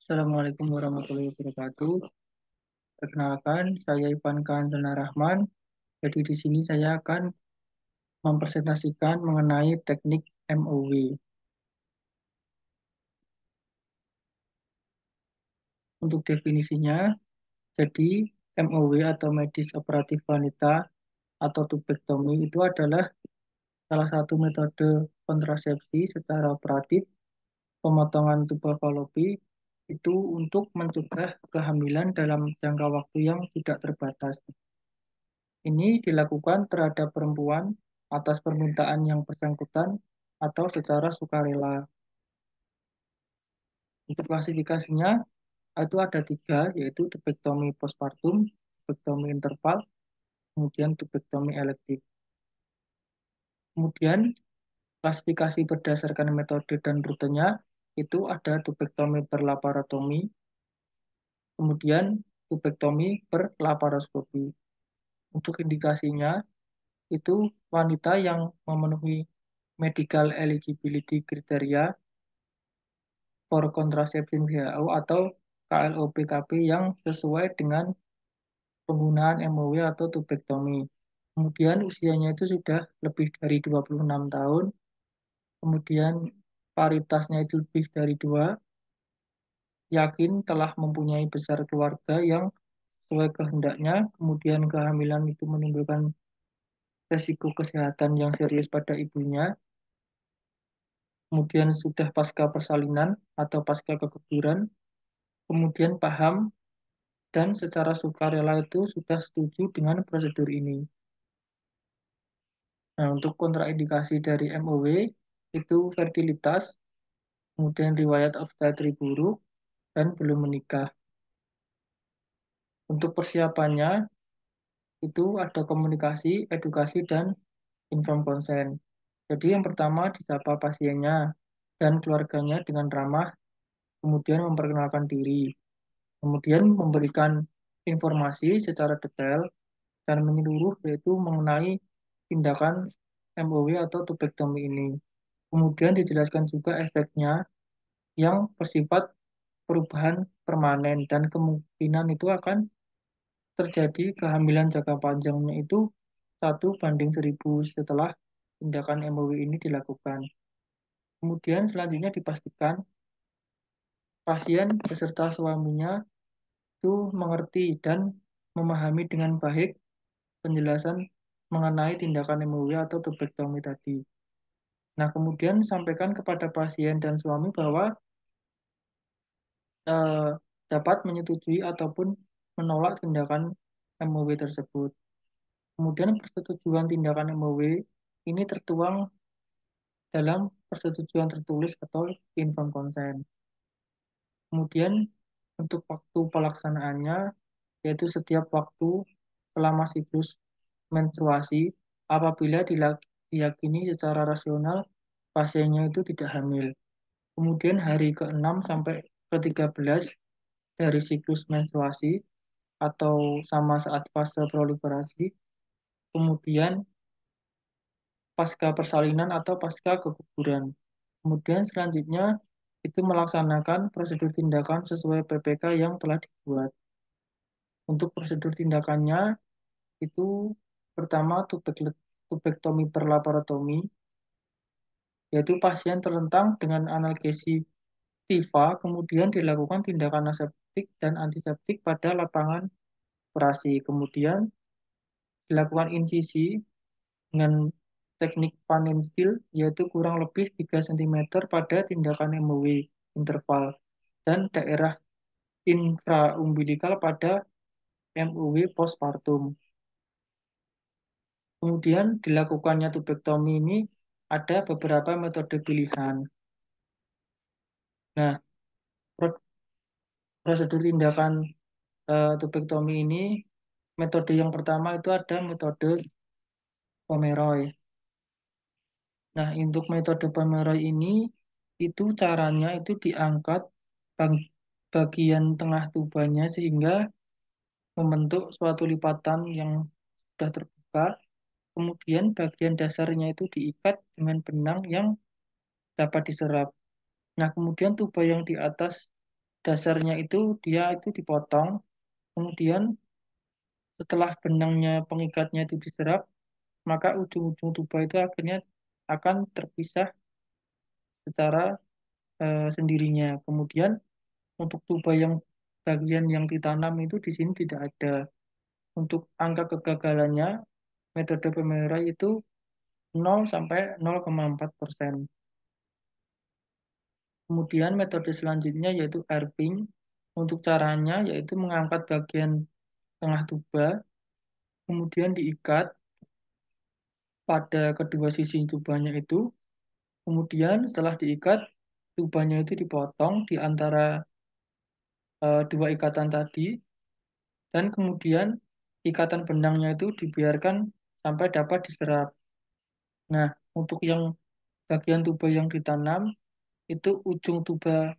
Assalamualaikum warahmatullahi wabarakatuh. Perkenalkan, saya Ivan Kancana Rahman. Jadi di sini saya akan mempresentasikan mengenai teknik MOW. Untuk definisinya, jadi MOW atau medis operatif wanita atau tubektomi itu adalah salah satu metode kontrasepsi secara operatif pemotongan tuba falopi itu untuk mencegah kehamilan dalam jangka waktu yang tidak terbatas. Ini dilakukan terhadap perempuan atas permintaan yang bersangkutan atau secara sukarela. Untuk klasifikasinya, itu ada tiga, yaitu tubektomi postpartum, tubektomi interval, kemudian tubektomi elektif. Kemudian, klasifikasi berdasarkan metode dan rutenya, itu ada tubektomi berlaparotomi, kemudian tubektomi berlaparoskopi. Untuk indikasinya, itu wanita yang memenuhi medical eligibility criteria for contraception WHO atau KLO-PKP yang sesuai dengan penggunaan MOW atau tubektomi. Kemudian usianya itu sudah lebih dari 26 tahun, kemudian paritasnya itu lebih dari 2, yakin telah mempunyai besar keluarga yang sesuai kehendaknya, kemudian kehamilan itu menimbulkan resiko kesehatan yang serius pada ibunya, kemudian sudah pasca persalinan atau pasca keguguran, kemudian paham dan secara sukarela itu sudah setuju dengan prosedur ini. Nah, untuk kontraindikasi dari MOW itu fertilitas, kemudian riwayat obstetri buruk, dan belum menikah. Untuk persiapannya itu ada komunikasi, edukasi, dan informed consent. Jadi yang pertama disapa pasiennya dan keluarganya dengan ramah, kemudian memperkenalkan diri, kemudian memberikan informasi secara detail dan menyeluruh yaitu mengenai tindakan MOW atau tubektomi ini. Kemudian dijelaskan juga efeknya yang bersifat perubahan permanen dan kemungkinan itu akan terjadi kehamilan jangka panjangnya itu 1:1000 setelah tindakan MOW ini dilakukan. Kemudian selanjutnya dipastikan pasien beserta suaminya itu mengerti dan memahami dengan baik penjelasan mengenai tindakan MOW atau tubektomi tadi. Nah, kemudian sampaikan kepada pasien dan suami bahwa eh, dapat menyetujui ataupun menolak tindakan MOW tersebut. Kemudian persetujuan tindakan MOW ini tertuang dalam persetujuan tertulis atau informed consent. Kemudian untuk waktu pelaksanaannya yaitu setiap waktu selama siklus menstruasi apabila diyakini secara rasional pasiennya itu tidak hamil. Kemudian hari ke-6 sampai ke-13 dari siklus menstruasi atau sama saat fase proliferasi, kemudian pasca persalinan atau pasca keguguran. Kemudian selanjutnya itu melaksanakan prosedur tindakan sesuai PPK yang telah dibuat. Untuk prosedur tindakannya itu pertama tubektomi perlaparotomi, yaitu pasien terlentang dengan analgesi TIFA, kemudian dilakukan tindakan aseptik dan antiseptik pada lapangan operasi. Kemudian dilakukan insisi dengan teknik panen steel, yaitu kurang lebih 3 cm pada tindakan MOW interval dan daerah infraumbilikal pada MOW postpartum. Kemudian dilakukannya tubektomi ini ada beberapa metode pilihan. Nah, prosedur tindakan tubektomi ini, metode yang pertama itu ada metode Pomeroy. Nah, untuk metode Pomeroy ini, itu caranya itu diangkat bagian tengah tubanya sehingga membentuk suatu lipatan yang sudah terbuka. Kemudian bagian dasarnya itu diikat dengan benang yang dapat diserap. Nah, kemudian tuba yang di atas dasarnya itu dia itu dipotong, kemudian setelah benangnya pengikatnya itu diserap, maka ujung-ujung tuba itu akhirnya akan terpisah secara sendirinya. Kemudian untuk tuba yang bagian yang ditanam itu di sini tidak ada. Untuk angka kegagalannya, metode pemerai itu 0 sampai 0,4%. Kemudian metode selanjutnya yaitu erping. Untuk caranya yaitu mengangkat bagian tengah tuba, kemudian diikat pada kedua sisi tubanya itu. Kemudian setelah diikat, tubanya itu dipotong di antara dua ikatan tadi, dan kemudian ikatan benangnya itu dibiarkan sampai dapat diserap. Nah, untuk yang bagian tuba yang ditanam, itu ujung tuba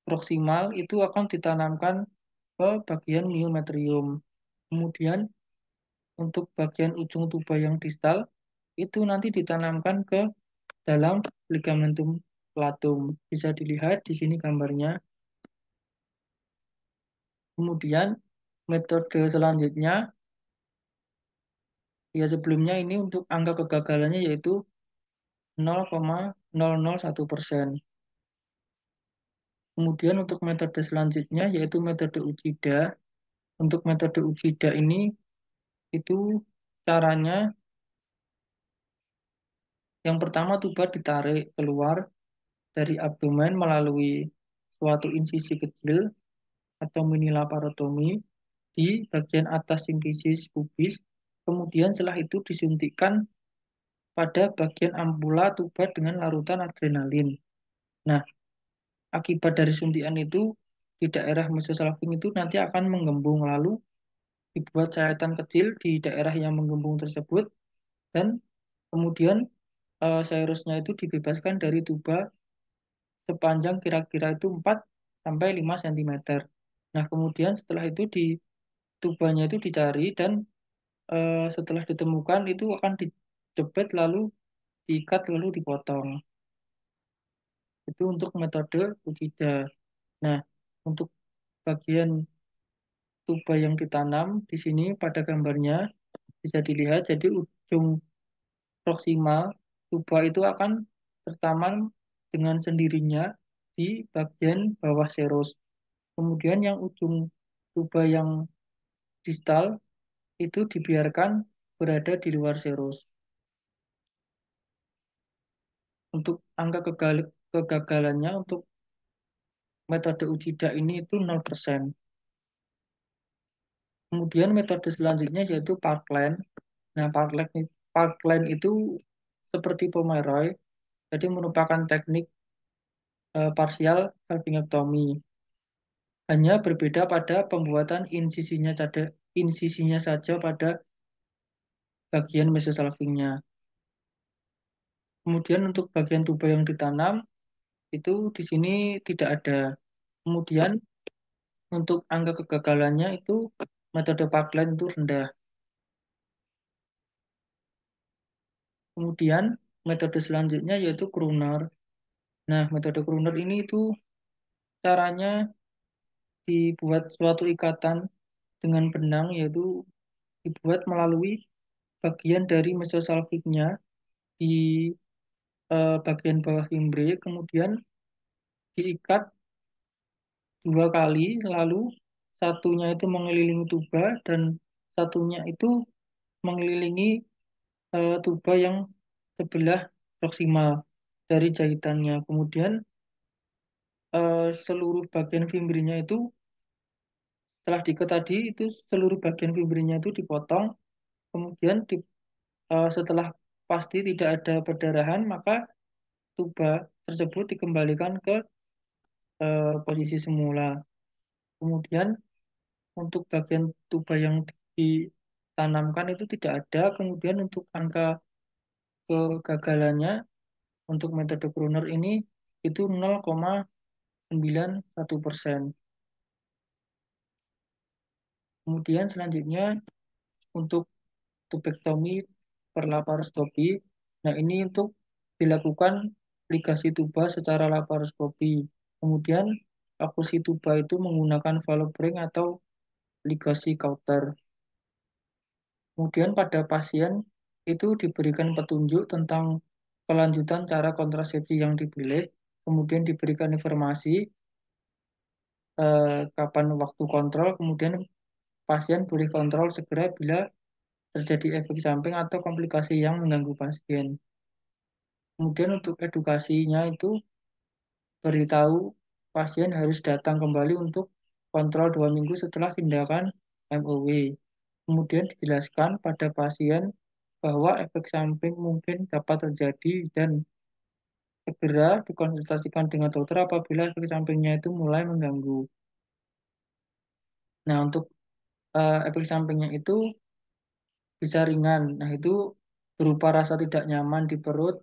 proksimal itu akan ditanamkan ke bagian myometrium. Kemudian untuk bagian ujung tuba yang distal itu nanti ditanamkan ke dalam ligamentum platum. Bisa dilihat di sini gambarnya. Kemudian metode selanjutnya, ya sebelumnya ini untuk angka kegagalannya yaitu 0,001%. Kemudian untuk metode selanjutnya yaitu metode Uchida. Untuk metode Uchida ini itu caranya yang pertama tuba ditarik keluar dari abdomen melalui suatu insisi kecil atau mini laparotomi di bagian atas simfisis pubis. Kemudian setelah itu disuntikkan pada bagian ampula tuba dengan larutan adrenalin. Nah, akibat dari suntikan itu di daerah mesosalping itu nanti akan menggembung, lalu dibuat sayatan kecil di daerah yang menggembung tersebut, dan kemudian virusnya itu dibebaskan dari tuba sepanjang kira-kira itu 4 sampai 5 cm. Nah, kemudian setelah itu di tubanya itu dicari, dan setelah ditemukan itu akan dijepit lalu diikat lalu dipotong. Itu untuk metode Uchida. Nah, untuk bagian tuba yang ditanam di sini pada gambarnya bisa dilihat, jadi ujung proksimal tuba itu akan tertanam dengan sendirinya di bagian bawah serus. Kemudian yang ujung tuba yang distal itu dibiarkan berada di luar serus. Untuk angka kegagalannya untuk metode Uchida ini itu 0%. Kemudian metode selanjutnya yaitu Parkland. Nah, Parkland itu seperti Pomeroy, jadi merupakan teknik parsial valvingectomy. Hanya berbeda pada pembuatan insisinya saja pada bagian mesosalpingnya. Kemudian untuk bagian tuba yang ditanam itu di sini tidak ada. Kemudian untuk angka kegagalannya itu metode Parkland itu rendah. Kemudian metode selanjutnya yaitu Kruner. Nah, metode Kruner ini itu caranya dibuat suatu ikatan dengan benang, yaitu dibuat melalui bagian dari mesosalpingnya di bagian bawah fimbre, kemudian diikat dua kali, lalu satunya itu mengelilingi tuba dan satunya itu mengelilingi tuba yang sebelah proksimal dari jahitannya. Kemudian seluruh bagian fimbrinya itu setelah diikat tadi itu seluruh bagian fimbrinya itu dipotong, kemudian setelah pasti tidak ada perdarahan, maka tuba tersebut dikembalikan ke posisi semula. Kemudian untuk bagian tuba yang ditanamkan itu tidak ada. Kemudian untuk angka kegagalannya untuk metode Kruner ini itu 0,91%. Kemudian selanjutnya untuk tubektomi per laparoskopi. Nah, ini untuk dilakukan ligasi tuba secara laparoskopi. Kemudian okusi tuba itu menggunakan valve ring atau ligasi Cauter. Kemudian pada pasien itu diberikan petunjuk tentang kelanjutan cara kontrasepsi yang dipilih, kemudian diberikan informasi kapan waktu kontrol, kemudian pasien boleh kontrol segera bila terjadi efek samping atau komplikasi yang mengganggu pasien. Kemudian untuk edukasinya itu beritahu pasien harus datang kembali untuk kontrol 2 minggu setelah tindakan MOW. Kemudian dijelaskan pada pasien bahwa efek samping mungkin dapat terjadi dan segera dikonsultasikan dengan dokter apabila efek sampingnya itu mulai mengganggu. Nah, untuk efek sampingnya itu bisa ringan. Nah, itu berupa rasa tidak nyaman di perut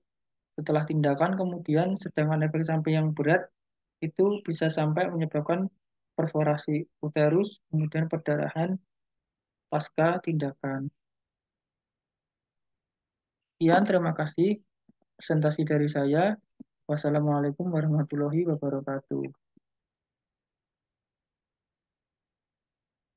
setelah tindakan, kemudian sedangkan efek samping yang berat itu bisa sampai menyebabkan perforasi uterus, kemudian perdarahan pasca tindakan. Sekian, terima kasih presentasi dari saya. Wassalamualaikum warahmatullahi wabarakatuh.